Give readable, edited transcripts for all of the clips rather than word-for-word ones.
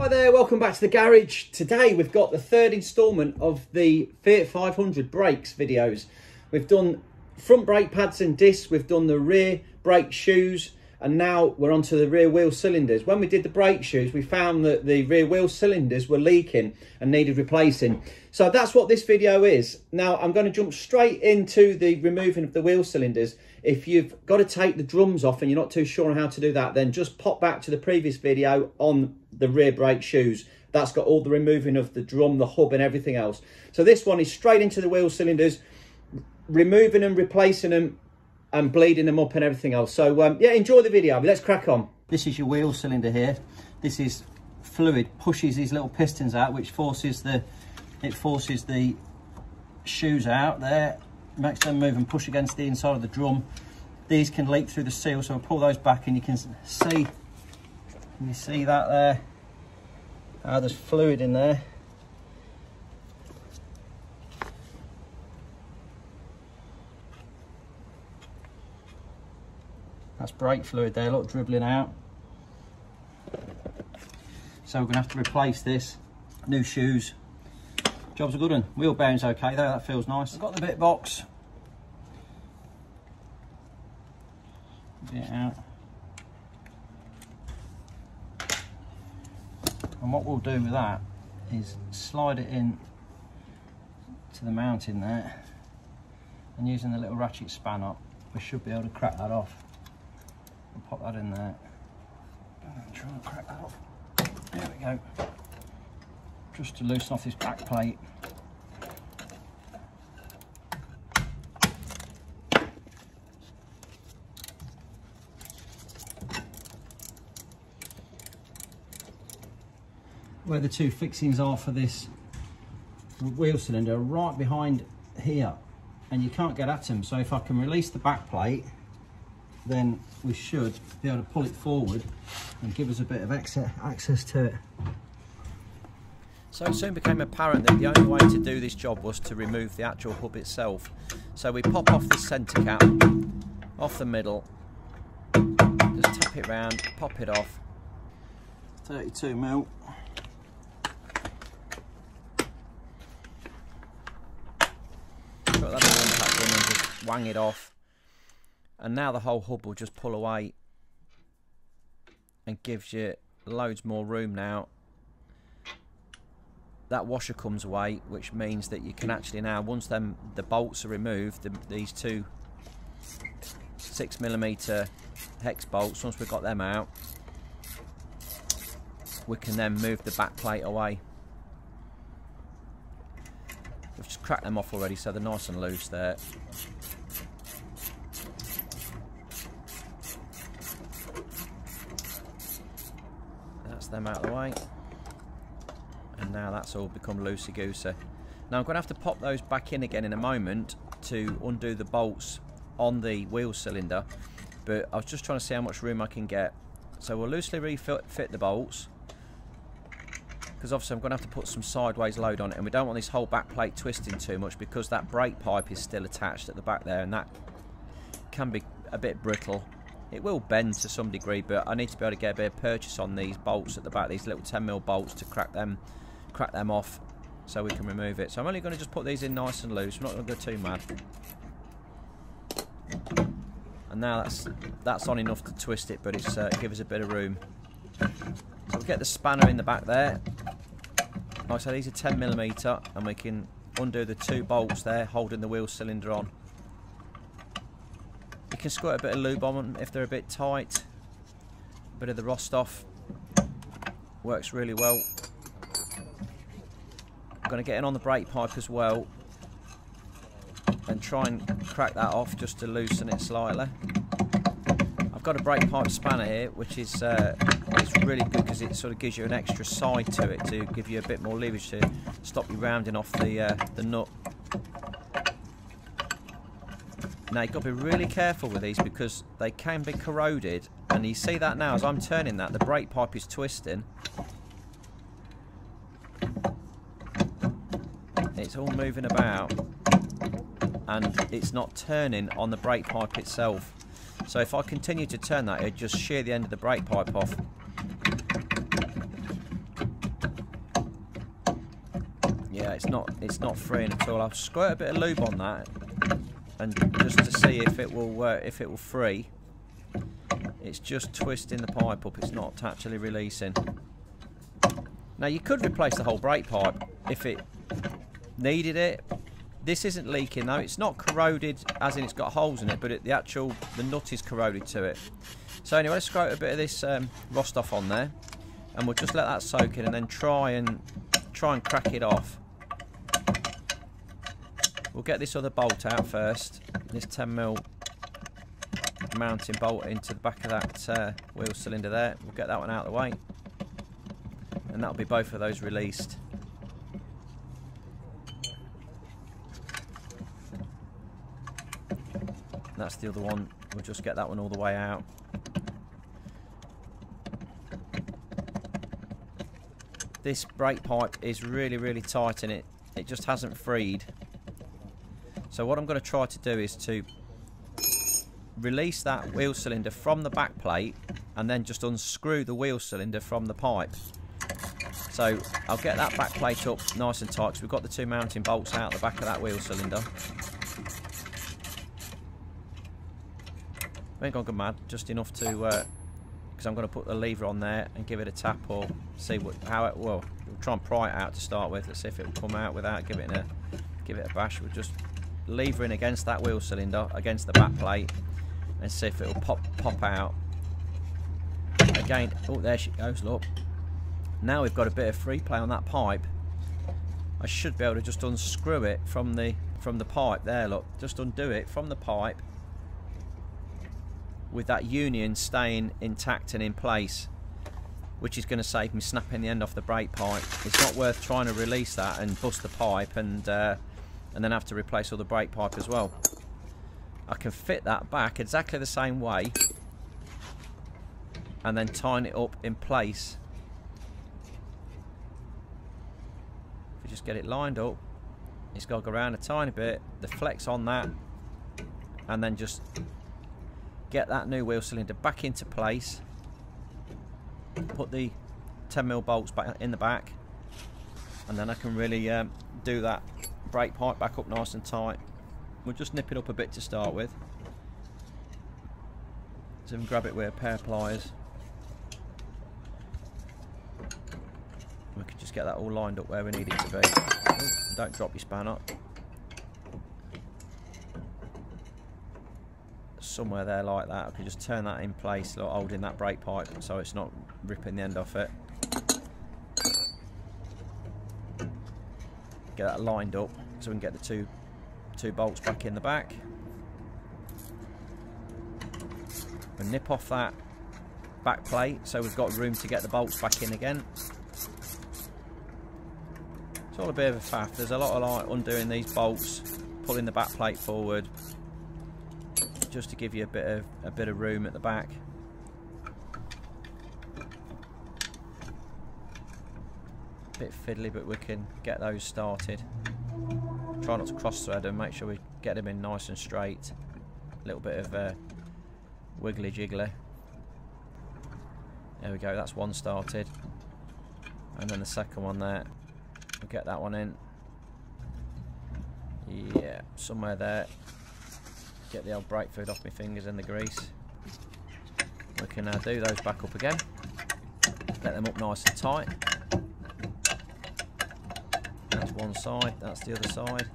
Hi there, welcome back to the garage. Today we've got the third instalment of the Fiat 500 brakes videos. We've done front brake pads and discs, we've done the rear brake shoes, and now we're onto the rear wheel cylinders. When we did the brake shoes, we found that the rear wheel cylinders were leaking and needed replacing. So that's what this video is. Now I'm going to jump straight into the removing of the wheel cylinders. If you've got to take the drums off and you're not too sure on how to do that, then just pop back to the previous video on the rear brake shoes. That's got all the removing of the drum, the hub and everything else. So this one is straight into the wheel cylinders, removing them, replacing them and bleeding them up and everything else. So yeah, enjoy the video. Let's crack on. This is your wheel cylinder here. This is fluid, pushes these little pistons out, which forces the shoes out there, makes them move and push against the inside of the drum. These can leak through the seal, so we'll pull those back and you can see that there. There's fluid in there. That's brake fluid there, look, dribbling out. So we're going to have to replace this. New shoes. Job's a good one. Wheel bearing's okay though, that feels nice. I've got the bit box. Get it out. And what we'll do with that is slide it in to the mounting there, and using the little ratchet spanner, we should be able to crack that off. We'll pop that in there and try and crack that off. There we go. Just to loosen off this back plate. Where the two fixings are for this wheel cylinder are right behind here, and you can't get at them. So if I can release the back plate, then we should be able to pull it forward and give us a bit of access to it. So it soon became apparent that the only way to do this job was to remove the actual hub itself. So we pop off this centre cap, off the middle, just tap it round, pop it off. 32mm. Put that in one pack in and just wang it off. And now the whole hub will just pull away and gives you loads more room now. That washer comes away, which means that you can actually now, once the bolts are removed, these two 6mm hex bolts, once we've got them out, we can then move the back plate away. We've just cracked them off already, so they're nice and loose there. That's them out of the way. And now that's all become loosey-goosey. Now I'm going to have to pop those back in again in a moment to undo the bolts on the wheel cylinder, but I was just trying to see how much room I can get. So we'll loosely refit the bolts, because obviously I'm going to have to put some sideways load on it, and we don't want this whole back plate twisting too much because that brake pipe is still attached at the back there, and that can be a bit brittle. It will bend to some degree, but I need to be able to get a bit of purchase on these bolts at the back, these little 10mm bolts, to crack them off so we can remove it. So I'm only going to just put these in nice and loose. We're not going to go too mad. And now that's on enough to twist it, but it's give us a bit of room. So we'll get the spanner in the back there. Like I said, these are 10mm, and we can undo the two bolts there holding the wheel cylinder on. You can squirt a bit of lube on them if they're a bit tight. A bit of the rust off works really well. I'm going to get in on the brake pipe as well and try and crack that off just to loosen it slightly. I've got a brake pipe spanner here, which is it's really good because it sort of gives you an extra side to it to give you a bit more leverage to stop you rounding off the nut. Now you've got to be really careful with these because they can be corroded, and you see that now as I'm turning that, the brake pipe is twisting. It's all moving about and it's not turning on the brake pipe itself. So if I continue to turn that, it'd just shear the end of the brake pipe off. it's not freeing at all. I'll squirt a bit of lube on that, and just to see if it will free. It's just twisting the pipe up. It's not actually releasing. Now you could replace the whole brake pipe if it needed it. This isn't leaking though. It's not corroded, as in it's got holes in it, but the nut is corroded to it. So anyway, let's squirt a bit of this rust off on there, and we'll just let that soak in, and then try and crack it off. We'll get this other bolt out first. This 10mm mounting bolt into the back of that wheel cylinder there. We'll get that one out of the way, and that'll be both of those released. That's the other one. We'll just get that one all the way out. This brake pipe is really tight in it. It just hasn't freed. So what I'm going to try to do is to release that wheel cylinder from the back plate and then just unscrew the wheel cylinder from the pipe. So I'll get that back plate up nice and tight because we've got the two mounting bolts out the back of that wheel cylinder. I ain't gone mad, just enough to, because I'm going to put the lever on there and give it a tap or see how it will. We'll try and pry it out to start with. Let's see if it will come out without giving it a bash. We'll just lever in against that wheel cylinder, against the back plate, and see if it will pop out. Again, oh, there she goes, look. Now we've got a bit of free play on that pipe. I should be able to just unscrew it from the pipe there, look. Just undo it from the pipe, with that union staying intact and in place, which is going to save me snapping the end off the brake pipe. It's not worth trying to release that and bust the pipe and then have to replace all the brake pipe as well. I can fit that back exactly the same way and then tighten it up in place. If you just get it lined up, it's got to go around a tiny bit, the flex on that, and then just get that new wheel cylinder back into place, put the 10mm bolts back in the back, and then I can really do that brake pipe back up nice and tight. We'll just nip it up a bit to start with. So we can grab it with a pair of pliers. We can just get that all lined up where we need it to be. Ooh, don't drop your spanner. Somewhere there like that. I can just turn that in place, like holding that brake pipe so it's not ripping the end off it. Get that lined up so we can get the two bolts back in the back. And nip off that back plate so we've got room to get the bolts back in again. It's all a bit of a faff. There's a lot of like undoing these bolts, pulling the back plate forward, just to give you a bit of room at the back. Bit fiddly, but we can get those started. Try not to cross thread them, make sure we get them in nice and straight. A little bit of wiggly jiggly. There we go, that's one started. And then the second one there. We'll get that one in. Yeah, somewhere there. Get the old brake fluid off my fingers and the grease. We can do those back up again. Get them up nice and tight. That's one side, that's the other side.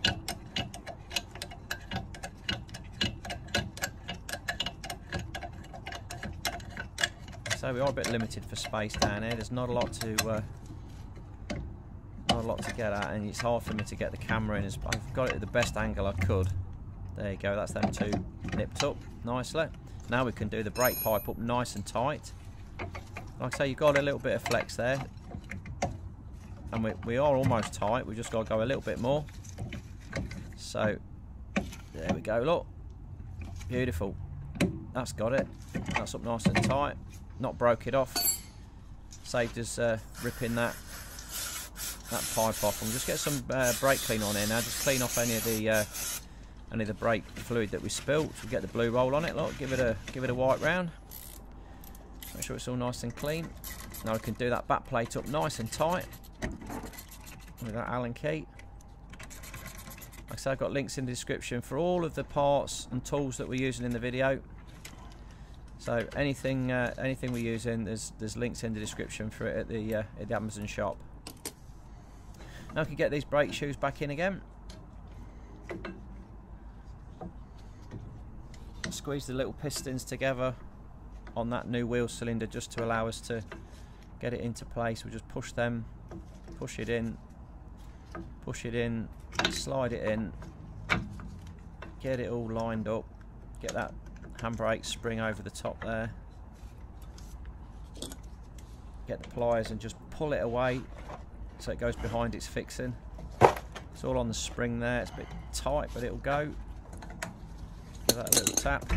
So we are a bit limited for space down here. There's not a lot to get at, and it's hard for me to get the camera in. I've got it at the best angle I could. There you go, that's them two nipped up nicely. Now we can do the brake pipe up nice and tight. Like I say, you've got a little bit of flex there. And we are almost tight, we've just got to go a little bit more. So, there we go, look. Beautiful. That's got it. That's up nice and tight. Not broke it off. Saved us ripping that pipe off. And just get some brake clean on here now. Just clean off any of the brake fluid that we spilt. We'll get the blue roll on it. Look, give it a wipe round. Make sure it's all nice and clean. Now we can do that back plate up nice and tight with that Allen key. Like I said, I've got links in the description for all of the parts and tools that we're using in the video. So anything we're using, there's links in the description for it at the Amazon shop. Now I can get these brake shoes back in again. Squeeze the little pistons together on that new wheel cylinder just to allow us to get it into place. We'll just push them, push it in, slide it in, get it all lined up, get that handbrake spring over the top there, get the pliers and just pull it away so it goes behind its fixing. It's all on the spring there, it's a bit tight but it'll go. Give that a little tap.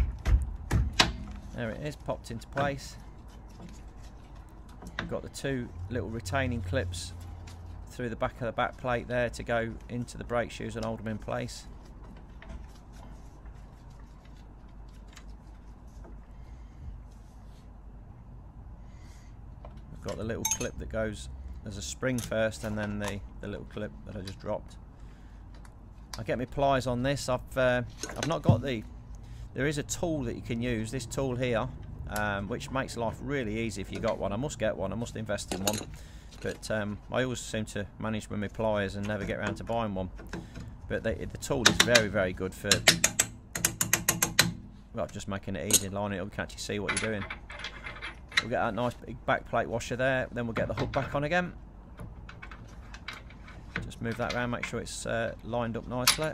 There it is, popped into place. We've got the two little retaining clips through the back of the back plate there to go into the brake shoes and hold them in place. We've got the little clip that goes as a spring first, and then the little clip that I just dropped. I get my pliers on this. I've not got the. There is a tool that you can use. This tool here, which makes life really easy if you got one. I must get one. I must invest in one. But I always seem to manage with my pliers and never get around to buying one. But the tool is very, very good for, well, just making it easy and lining it up. You can actually see what you're doing. We'll get that nice big back plate washer there. Then we'll get the hood back on again. Just move that around, make sure it's lined up nicely.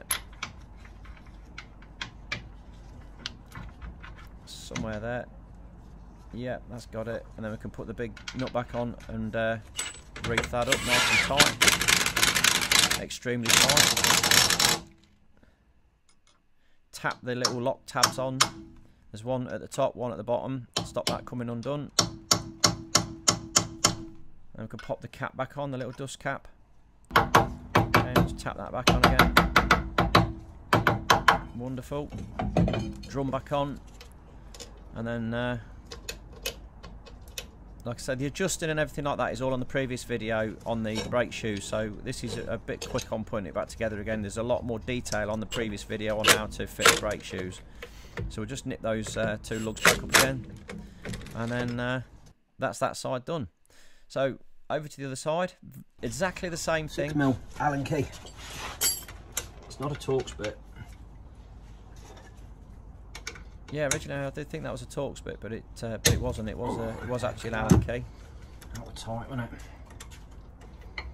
Somewhere there. Yeah, that's got it. And then we can put the big nut back on and reef that up nice and tight. Extremely tight. Tap the little lock tabs on. There's one at the top, one at the bottom. Stop that coming undone. And we can pop the cap back on, the little dust cap. And just tap that back on again. Wonderful. Drum back on. And then, like I said, the adjusting and everything like that is all on the previous video on the brake shoes. So this is a bit quick on putting it back together again. There's a lot more detail on the previous video on how to fit the brake shoes. So we'll just nip those two lugs back up again. And then that's that side done. So over to the other side, exactly the same thing. 6mm Allen key. It's not a Torx bit. Yeah, originally I did think that was a Torx bit, but it wasn't. It was actually an Allen key. That was tight, wasn't it?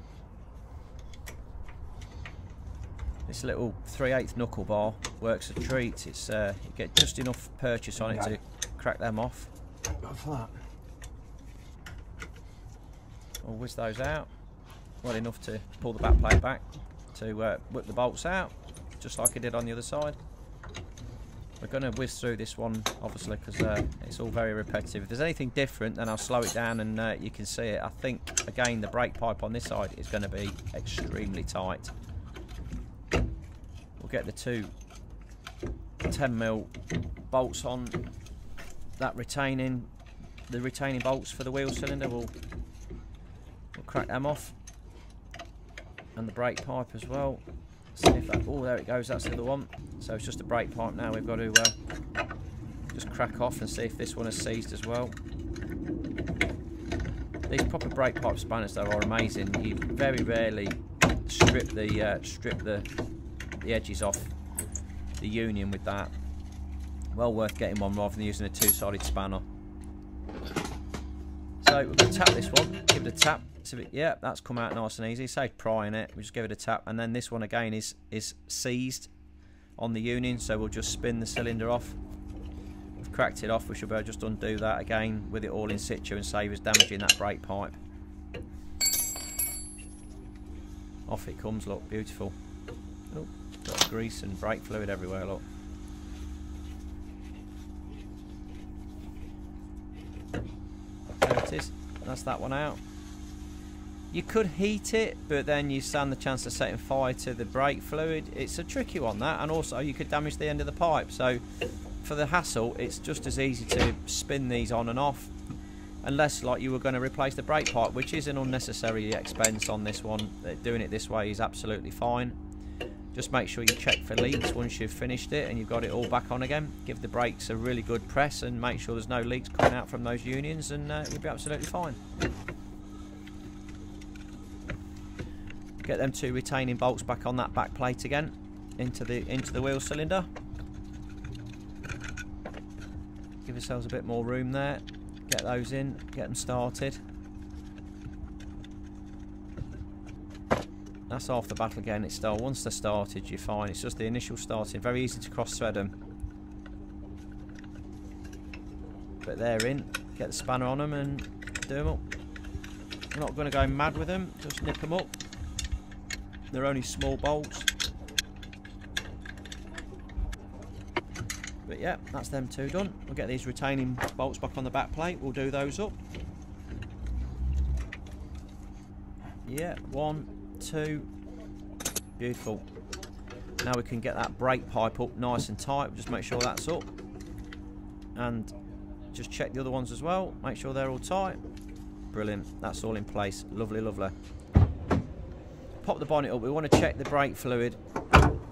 This little 3/8 knuckle bar works a treat. It's you get just enough purchase on it to crack them off. Go for that. I'll whiz those out. Well enough to pull the back plate back to whip the bolts out, just like I did on the other side. We're going to whiz through this one, obviously, because it's all very repetitive. If there's anything different, then I'll slow it down and you can see it. I think, again, the brake pipe on this side is going to be extremely tight. We'll get the two 10mm bolts on. That retaining bolts for the wheel cylinder, we'll crack them off. And the brake pipe as well. See if that, oh, there it goes, that's the other one. So it's just a brake pipe now. We've got to just crack off and see if this one is seized as well. These proper brake pipe spanners though are amazing. You very rarely strip the edges off the union with that. Well worth getting one rather than using a two-sided spanner. So we're going to tap this one, give it a tap. Yeah, that's come out nice and easy. Save prying it, we just give it a tap, and then this one again is seized on the union, so we'll just spin the cylinder off. We've cracked it off, we should be able to just undo that again with it all in situ and save us damaging that brake pipe. Off it comes, look, beautiful. Oh, got grease and brake fluid everywhere, look. There it is, that's that one out. You could heat it, but then you stand the chance of setting fire to the brake fluid. It's a tricky one, that, and also you could damage the end of the pipe. So for the hassle, it's just as easy to spin these on and off, unless like you were going to replace the brake pipe, which is an unnecessary expense on this one. Doing it this way is absolutely fine. Just make sure you check for leaks once you've finished it and you've got it all back on again. Give the brakes a really good press and make sure there's no leaks coming out from those unions, and you'll be absolutely fine. Get them 2 retaining bolts back on that back plate again, into the wheel cylinder. Give yourselves a bit more room there. Get those in, get them started. That's half the battle getting it started. Once they're started, you're fine. It's just the initial starting. Very easy to cross-thread them. But they're in. Get the spanner on them and do them up. I'm not going to go mad with them. Just nip them up. They're only small bolts. But yeah, that's them 2 done. We'll get these retaining bolts back on the back plate. We'll do those up. Yeah, 1, 2. Beautiful. Now we can get that brake pipe up nice and tight. Just make sure that's up. And just check the other ones as well. Make sure they're all tight. Brilliant. That's all in place. Lovely, lovely. Pop the bonnet up. We want to check the brake fluid.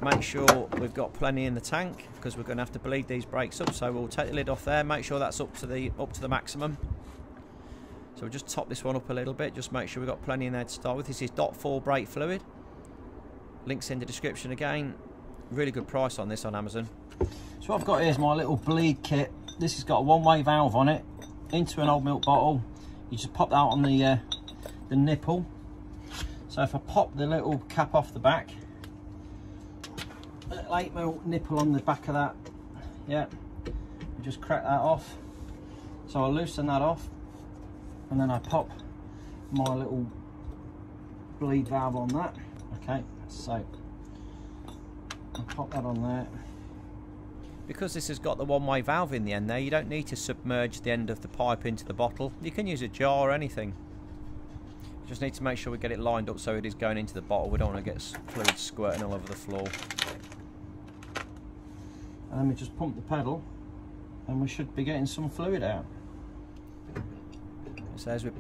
Make sure we've got plenty in the tank, because we're going to have to bleed these brakes up. So we'll take the lid off there. Make sure that's up to the maximum. So we'll just top this one up a little bit. Just make sure we've got plenty in there to start with. This is .4 brake fluid. Links in the description again. Really good price on this on Amazon. So what I've got here is my little bleed kit. This has got a one-way valve on it into an old milk bottle. You just pop that on the nipple. So if I pop the little cap off the back, a little 8mm nipple on the back of that, yeah, you just crack that off. So I loosen that off, and then I pop my little bleed valve on that. Okay, so I'll pop that on there. Because this has got the one-way valve in the end there, you don't need to submerge the end of the pipe into the bottle. You can use a jar or anything. You just need to make sure we get it lined up so it is going into the bottle. We don't want to get fluid squirting all over the floor. And then we just pump the pedal, and we should be getting some fluid out. So as we're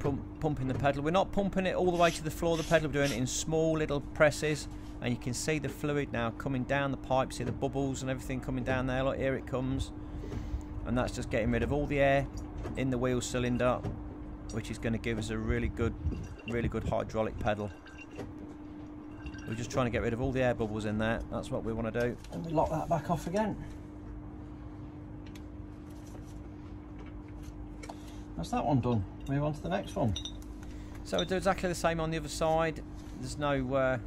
pumping the pedal, we're not pumping it all the way to the floor of the pedal, we're doing it in small little presses, and you can see the fluid now coming down the pipe, see the bubbles and everything coming down there. Look, here it comes. And that's just getting rid of all the air in the wheel cylinder, which is going to give us a really good hydraulic pedal. We're just trying to get rid of all the air bubbles in there. That's what we want to do. And we lock that back off again. That's that one done. Move on to the next one. So we'll do exactly the same on the other side. There's no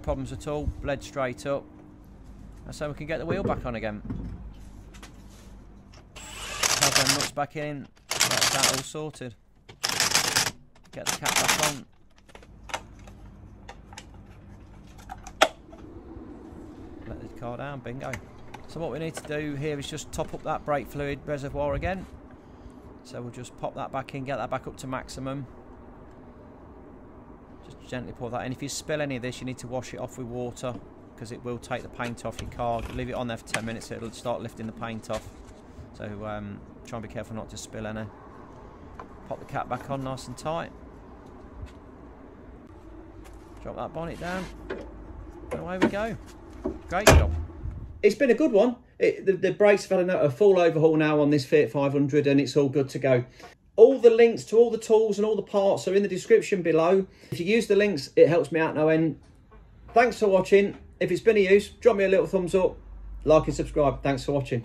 problems at all. Bled straight up. And so we can get the wheel back on again. Have them nuts back in. That's that all sorted. Get the cap back on. Let the car down. Bingo. So what we need to do here is just top up that brake fluid reservoir again. So we'll just pop that back in, get that back up to maximum. Just gently pour that in. If you spill any of this, you need to wash it off with water, because it will take the paint off your car. Leave it on there for 10 minutes, it'll start lifting the paint off. So try and be careful not to spill any. Pop the cap back on nice and tight. Drop that bonnet down. And away we go. Great job. It's been a good one. The brakes have had a full overhaul now on this Fiat 500, and it's all good to go. All the links to all the tools and all the parts are in the description below. If you use the links, it helps me out no end. Thanks for watching. If it's been of use, drop me a little thumbs up, like and subscribe. Thanks for watching.